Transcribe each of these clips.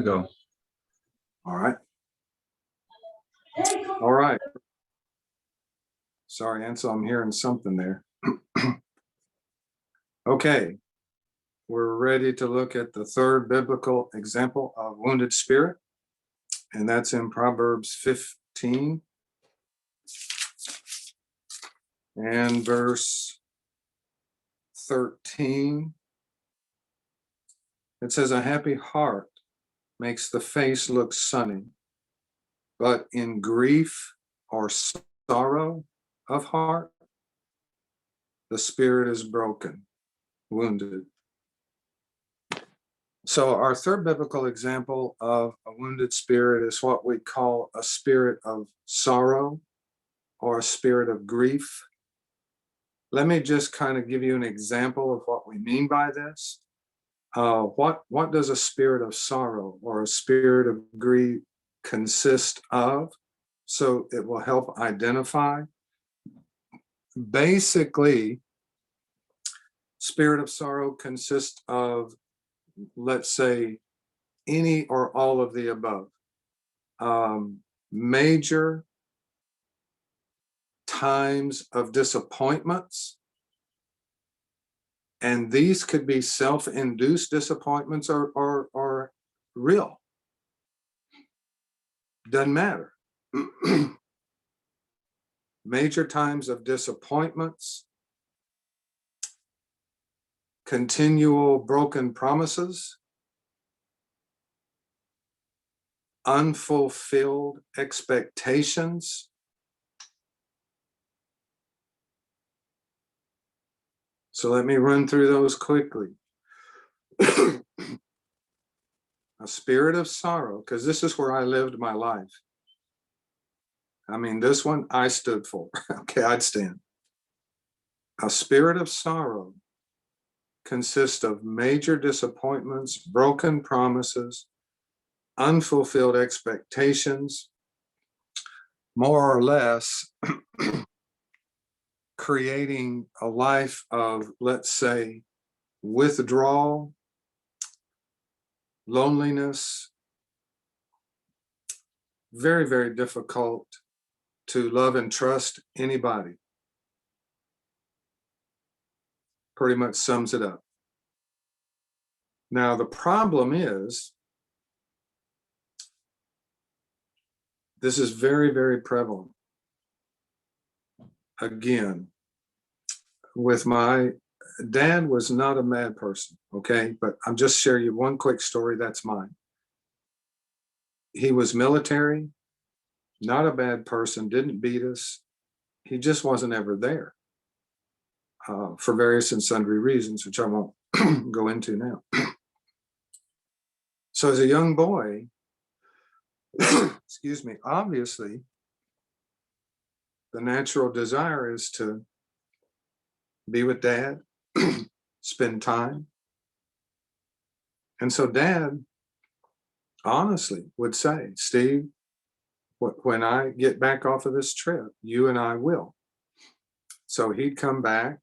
Go. All right. All right. Sorry, Ansel, I'm hearing something there. Okay. We're ready to look at the third biblical example of wounded spirit, and that's in Proverbs 15 and verse 13. It says, "A happy heart makes the face look sunny, but in grief or sorrow of heart, the spirit is broken, wounded." So our third biblical example of a wounded spirit is what we call a spirit of sorrow or a spirit of grief. Let me just kind of give you an example of what we mean by this. What does a spirit of sorrow or a spirit of grief consist of? So it will help identify. Basically, spirit of sorrow consists of, let's say, any or all of the above. Major times of disappointments, and these could be self-induced disappointments or real. Doesn't matter. Major times of disappointments, continual broken promises, unfulfilled expectations, so let me run through those quickly. A spirit of sorrow, because this is where I lived my life. I mean, this one I stood for. Okay, I'd stand. A spirit of sorrow consists of major disappointments, broken promises, unfulfilled expectations, more or less creating a life of, let's say, withdrawal, loneliness, very, very difficult to love and trust anybody. Pretty much sums it up. Now, the problem is, this is very, very prevalent. Again, with my dad was not a mad person, okay? But I'm just sharing you one quick story, that's mine. He was military, not a bad person, didn't beat us. He just wasn't ever there for various and sundry reasons, which I won't go into now. So as a young boy, excuse me, obviously, the natural desire is to be with dad, spend time. And so dad honestly would say, "Steve, when I get back off of this trip, you and I will." So he'd come back,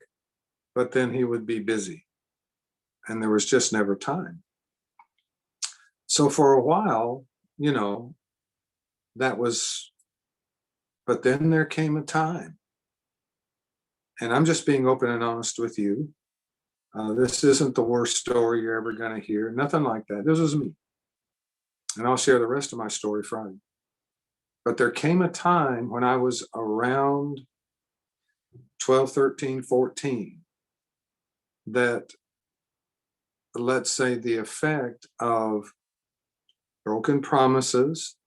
but then he would be busy. And there was just never time. So for a while, you know, that was, but then there came a time. And I'm just being open and honest with you. This isn't the worst story you're ever going to hear. Nothing like that. This is me. And I'll share the rest of my story Friday. But there came a time when I was around 12, 13, 14, that, let's say, the effect of broken promises,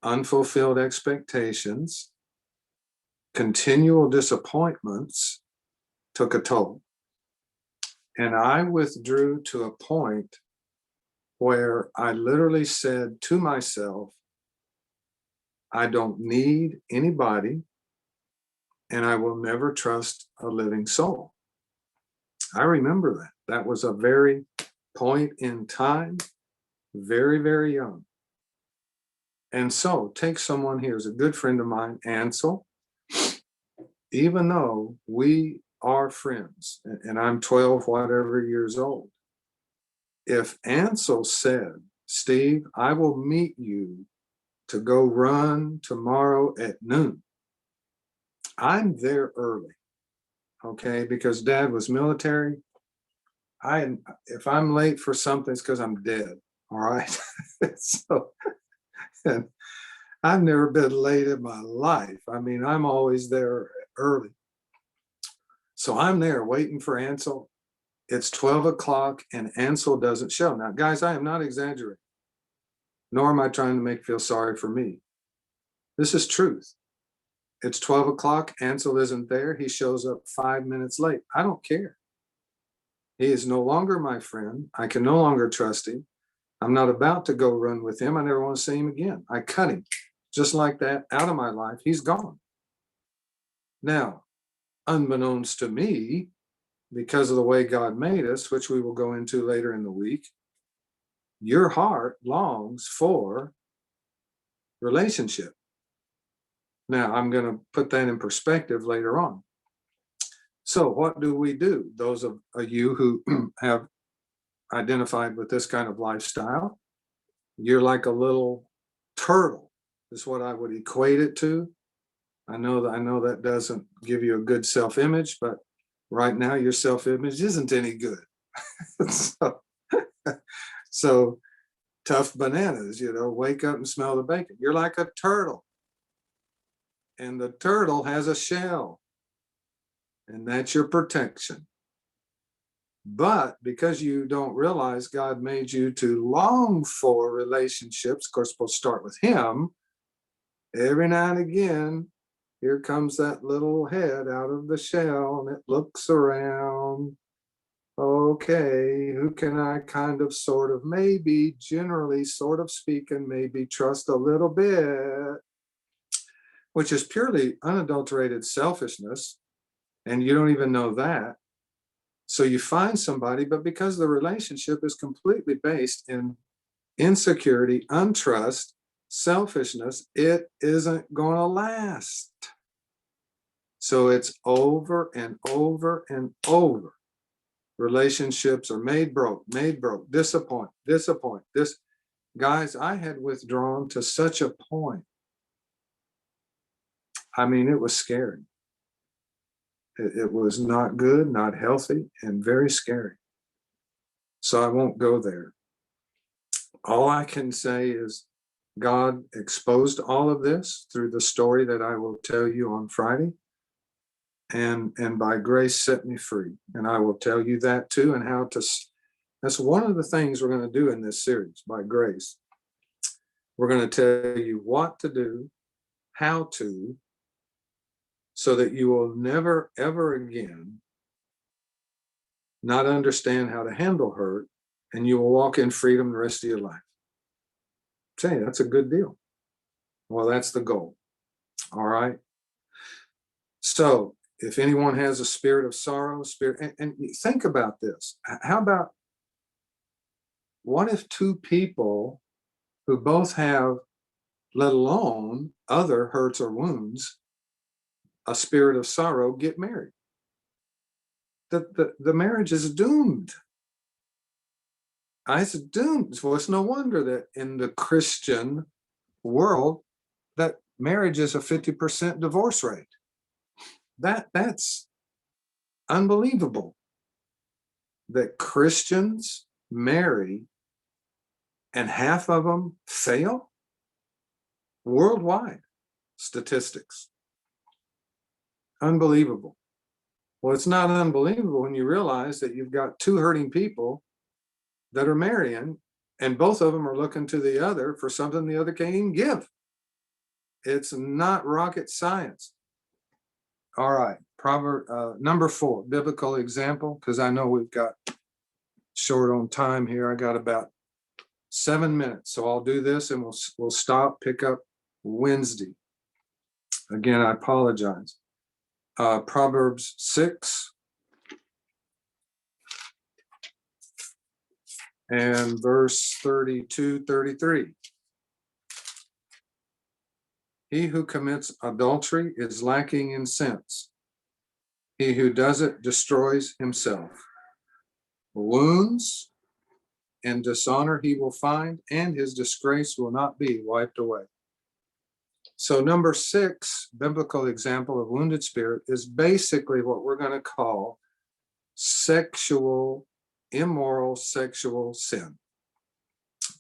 unfulfilled expectations, continual disappointments took a toll. And I withdrew to a point where I literally said to myself, I don't need anybody, and I will never trust a living soul. I remember that. That was a very point in time, very, very young. And so take someone here who's a good friend of mine, Ansel. Even though we are friends, and I'm 12 whatever years old, if Ansel said, Steve, I will meet you to go run tomorrow at noon. I'm there early, okay, because Dad was military. If I'm late for something, it's because I'm dead. All right. So, and I've never been late in my life. I mean, I'm always there early. So I'm there waiting for Ansel. It's 12 o'clock and Ansel doesn't show. Now, guys, I am not exaggerating, nor am I trying to make you feel sorry for me. This is truth. It's 12 o'clock. Ansel isn't there. He shows up 5 minutes late. I don't care. He is no longer my friend. I can no longer trust him. I'm not about to go run with him. I never want to see him again. I cut him just like that out of my life. He's gone. Now, unbeknownst to me, because of the way God made us, which we will go into later in the week, your heart longs for relationship. Now, I'm going to put that in perspective later on. So what do? Those of you who have identified with this kind of lifestyle, you're like a little turtle, is what I would equate it to. I know that doesn't give you a good self-image, but right now your self-image isn't any good. so tough bananas, wake up and smell the bacon. You're like a turtle. And the turtle has a shell. And that's your protection. But because you don't realize God made you to long for relationships, of course, we'll start with Him. Every now and again, here comes that little head out of the shell and it looks around. Okay, who can I kind of, sort of, maybe, generally, sort of speaking, maybe trust a little bit, which is purely unadulterated selfishness. And you don't even know that. So you find somebody, but because the relationship is completely based in insecurity, untrust, selfishness, it isn't going to last. So it's over and over and over. Relationships are made broke, disappoint. This, guys, I had withdrawn to such a point. I mean, it was scary. It was not good, not healthy, and very scary. So I won't go there. All I can say is God exposed all of this through the story that I will tell you on Friday, and by grace set me free. And I will tell you that too, and how to. That's one of the things we're going to do in this series, by grace. We're going to tell you what to do, how to, so that you will never, ever again not understand how to handle hurt, and you will walk in freedom the rest of your life. Say, that's a good deal. Well, that's the goal. All right. So if anyone has a spirit of sorrow, and think about this. How about, what if two people who both have, let alone other hurts or wounds, a spirit of sorrow, get married? The marriage is doomed. It's doomed. So it's no wonder that in the Christian world, that marriage is a 50% divorce rate. That's unbelievable. That Christians marry and half of them fail? Worldwide statistics. Unbelievable. Well, it's not unbelievable when you realize that you've got two hurting people that are marrying, and both of them are looking to the other for something the other can't even give. It's not rocket science. All right, number 4, biblical example, because I know we've got short on time here. I got about 7 minutes, so I'll do this and we'll stop, pick up Wednesday. Again, I apologize. Proverbs 6 and verse 32, 33. He who commits adultery is lacking in sense. He who does it destroys himself. Wounds and dishonor he will find, and his disgrace will not be wiped away. So number 6, biblical example of wounded spirit, is basically what we're going to call immoral sexual sin.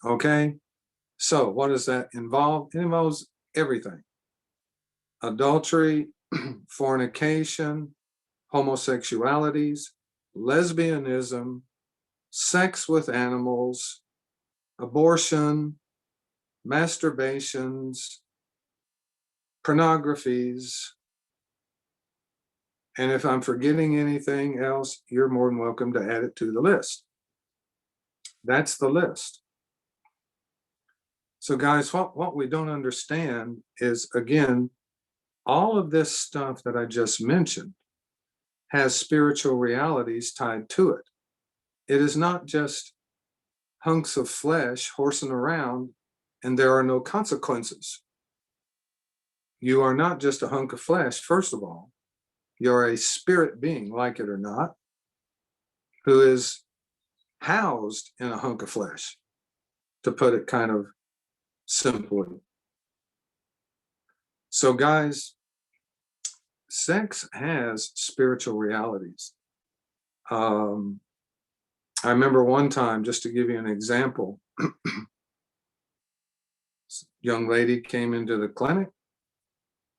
Okay? So what does that involve? It involves everything. Adultery, fornication, homosexualities, lesbianism, sex with animals, abortion, masturbations, pornographies. And if I'm forgetting anything else, you're more than welcome to add it to the list. That's the list. So guys, what we don't understand is, again, all of this stuff that I just mentioned has spiritual realities tied to it. It is not just hunks of flesh horsing around and there are no consequences. You are not just a hunk of flesh, first of all. You're a spirit being, like it or not, who is housed in a hunk of flesh, to put it kind of simply. So guys, sex has spiritual realities. I remember one time, just to give you an example, young lady came into the clinic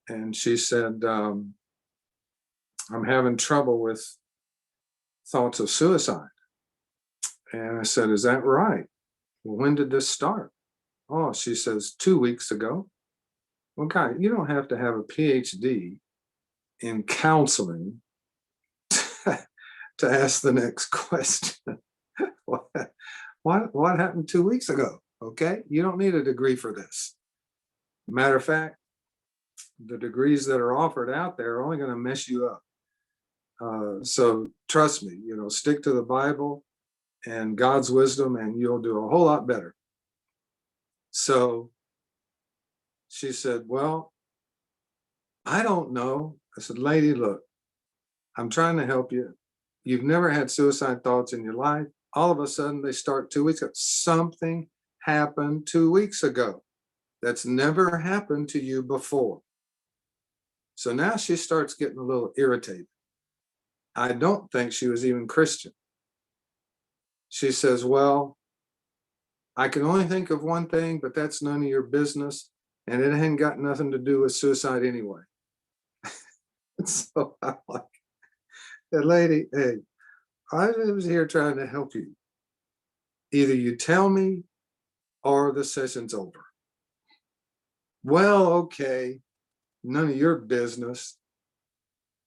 and she said, I'm having trouble with thoughts of suicide. And I said, is that right? Well, when did this start? Oh, she says, 2 weeks ago. Well, guy, you don't have to have a PhD in counseling to ask the next question. What happened 2 weeks ago? Okay, you don't need a degree for this. Matter of fact, the degrees that are offered out there are only going to mess you up. So trust me, stick to the Bible and God's wisdom, and you'll do a whole lot better. So she said, well, I don't know. I said, lady, look, I'm trying to help you. You've never had suicide thoughts in your life. All of a sudden they start 2 weeks ago. Something happened 2 weeks ago that's never happened to you before. So now she starts getting a little irritated. I don't think she was even Christian. She says, well, I can only think of one thing, but that's none of your business. And it ain't got nothing to do with suicide anyway. So I'm like, hey, lady, hey, I was here trying to help you. Either you tell me or the session's over. Well, okay, none of your business.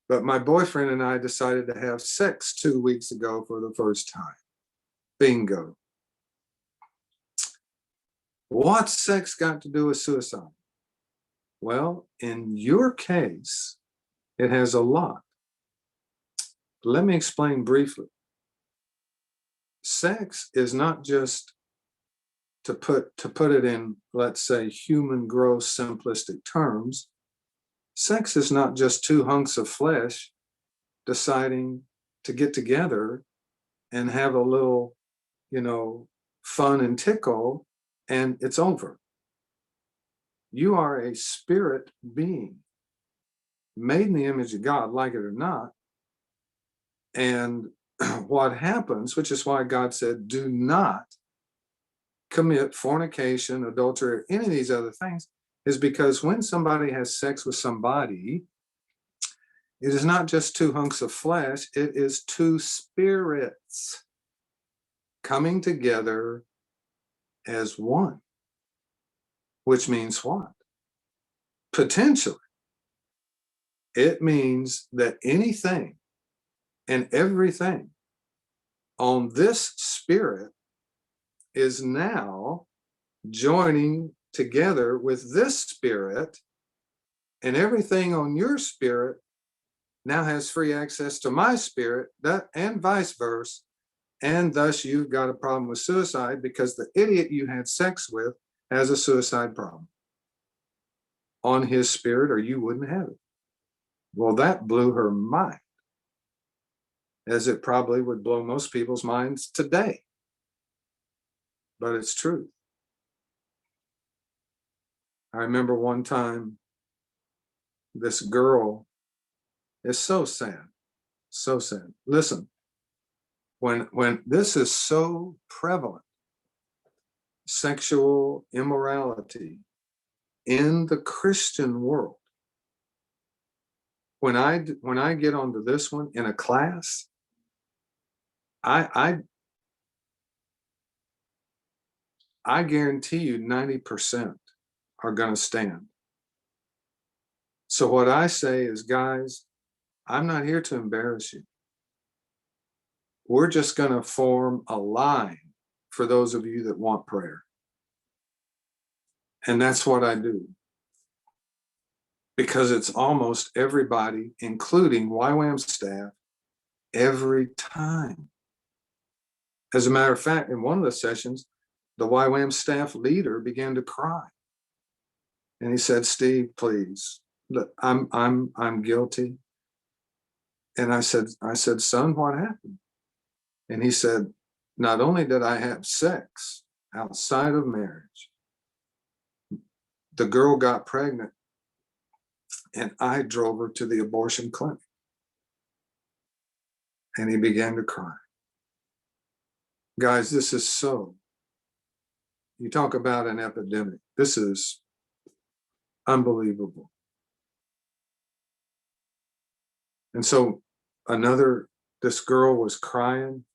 But my boyfriend and I decided to have sex 2 weeks ago for the first time. Bingo. What's sex got to do with suicide? Well, in your case, it has a lot. Let me explain briefly. Sex is not just, to put it in, let's say, human, gross, simplistic terms. Sex is not just 2 hunks of flesh deciding to get together and have a little, fun and tickle, and it's over. You are a spirit being made in the image of God, like it or not. And what happens, which is why God said, do not commit fornication, adultery, or any of these other things, is because when somebody has sex with somebody, it is not just 2 hunks of flesh, it is 2 spirits coming together as one. Which means what? Potentially, it means that anything and everything on this spirit is now joining together with this spirit, and everything on your spirit now has free access to my spirit, and vice versa. And thus you've got a problem with suicide because the idiot you had sex with has a suicide problem on his spirit, or you wouldn't have it. Well, that blew her mind, as it probably would blow most people's minds today. but it's truth. I remember one time this girl, it's so sad, so sad. Listen, when this is so prevalent, sexual immorality in the Christian world, when I get onto this one in a class, I guarantee you 90% are going to stand. So what I say is, guys, I'm not here to embarrass you. We're just going to form a line for those of you that want prayer. And that's what I do. Because it's almost everybody, including YWAM staff, every time. As a matter of fact, in one of the sessions, the YWAM staff leader began to cry. And he said, Steve, please, look, I'm guilty. And I said, son, what happened? And he said, not only did I have sex outside of marriage, the girl got pregnant and I drove her to the abortion clinic. And he began to cry. Guys, this is so, you talk about an epidemic. This is unbelievable. And so this girl was crying.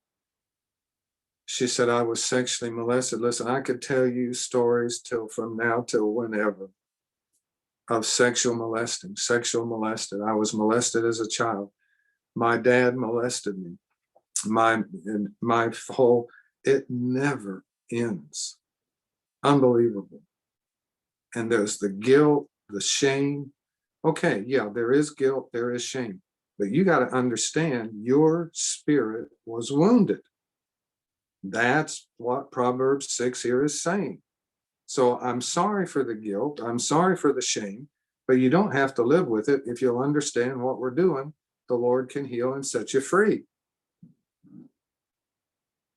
She said, I was sexually molested. Listen, I could tell you stories from now till whenever of sexual molested. I was molested as a child. My dad molested me. My whole, it never ends. Unbelievable. And there's the guilt, the shame. Okay, yeah, there is guilt, there is shame. But you got to understand your spirit was wounded. That's what Proverbs 6 here is saying. So I'm sorry for the guilt. I'm sorry for the shame, but you don't have to live with it. If you'll understand what we're doing, the Lord can heal and set you free.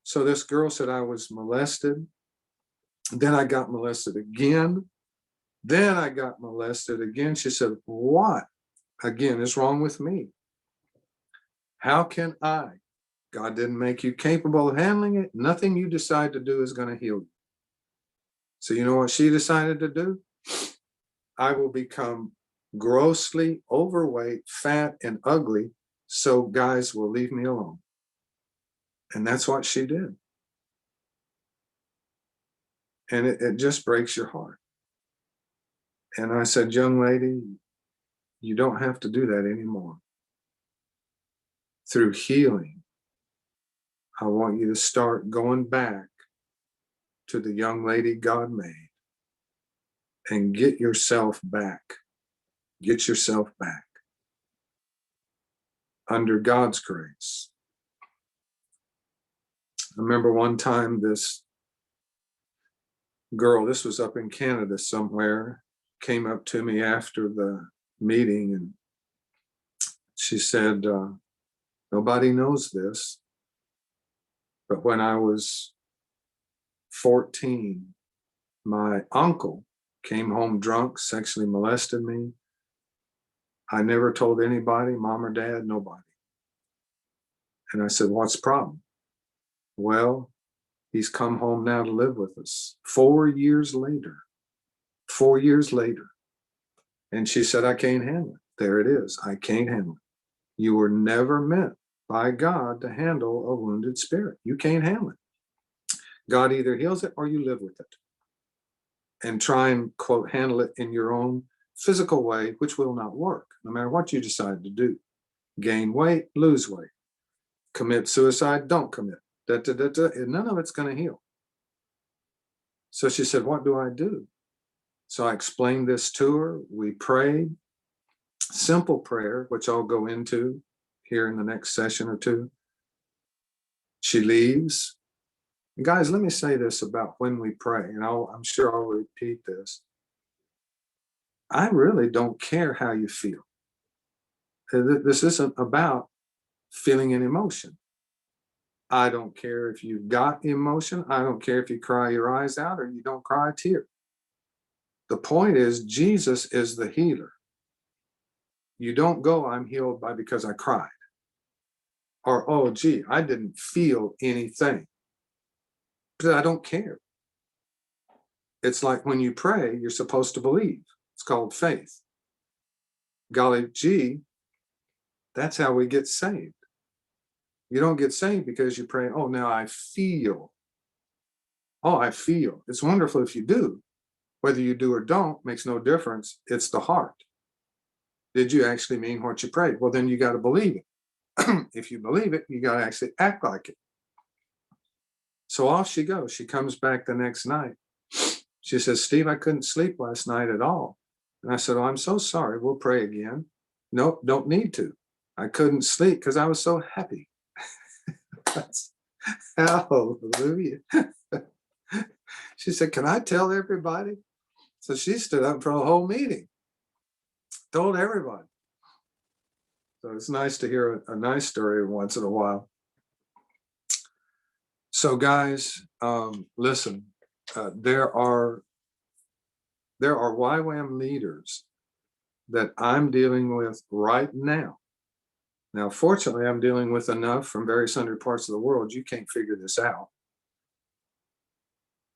So this girl said, I was molested. Then I got molested again. Then I got molested again. She said, what again is wrong with me? How can I? God didn't make you capable of handling it. Nothing you decide to do is going to heal you. So you know what she decided to do? I will become grossly overweight, fat, and ugly, so guys will leave me alone. And that's what she did. And it just breaks your heart. And I said, young lady, you don't have to do that anymore. Through healing, I want you to start going back to the young lady God made and get yourself back. Get yourself back under God's grace. I remember one time this girl, this was up in Canada somewhere, came up to me after the meeting and she said, nobody knows this, but when I was 14, my uncle came home drunk, sexually molested me. I never told anybody, mom or dad, nobody. And I said, what's the problem? Well, he's come home now to live with us 4 years later. 4 years later. And she said, I can't handle it. There it is. I can't handle it. You were never meant by God to handle a wounded spirit. You can't handle it. God either heals it or you live with it. And try and, quote, handle it in your own physical way, which will not work, no matter what you decide to do. Gain weight, lose weight. Commit suicide, don't commit. None of it's going to heal. So she said, what do I do? So I explained this to her. We prayed. Simple prayer, which I'll go into here in the next session or two. She leaves. And guys, let me say this about when we pray, and I'm sure I'll repeat this. I really don't care how you feel. This isn't about feeling an emotion. I don't care if you've got emotion. I don't care if you cry your eyes out or you don't cry a tear. The point is, Jesus is the healer. You don't go, I'm healed by because I cried. Or, oh, gee, I didn't feel anything. But I don't care. It's like when you pray, you're supposed to believe. It's called faith. Golly gee, that's how we get saved. You don't get saved because you pray, oh, now I feel. Oh, I feel. It's wonderful if you do. Whether you do or don't makes no difference. It's the heart. Did you actually mean what you prayed? Well, then you got to believe it. If you believe it, you got to actually act like it. So off she goes. She comes back the next night. She says, Steve, I couldn't sleep last night at all. And I said, oh, I'm so sorry. We'll pray again. Nope, don't need to. I couldn't sleep because I was so happy. Hallelujah. She said, can I tell everybody? So she stood up for a whole meeting, told everybody. So it's nice to hear a nice story once in a while. So guys, listen, there are YWAM leaders that I'm dealing with right now. Now, fortunately, I'm dealing with enough from various hundred parts of the world, you can't figure this out,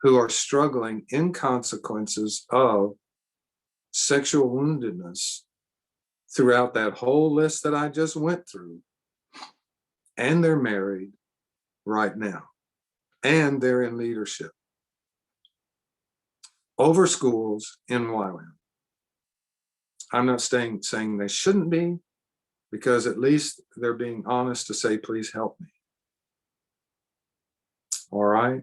who are struggling in consequences of sexual woundedness throughout that whole list that I just went through. And they're married right now. And they're in leadership over schools in YWAM. I'm not saying they shouldn't be, because at least they're being honest to say, please help me. All right.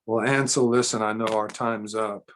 Well, Ansel, listen, I know our time's up.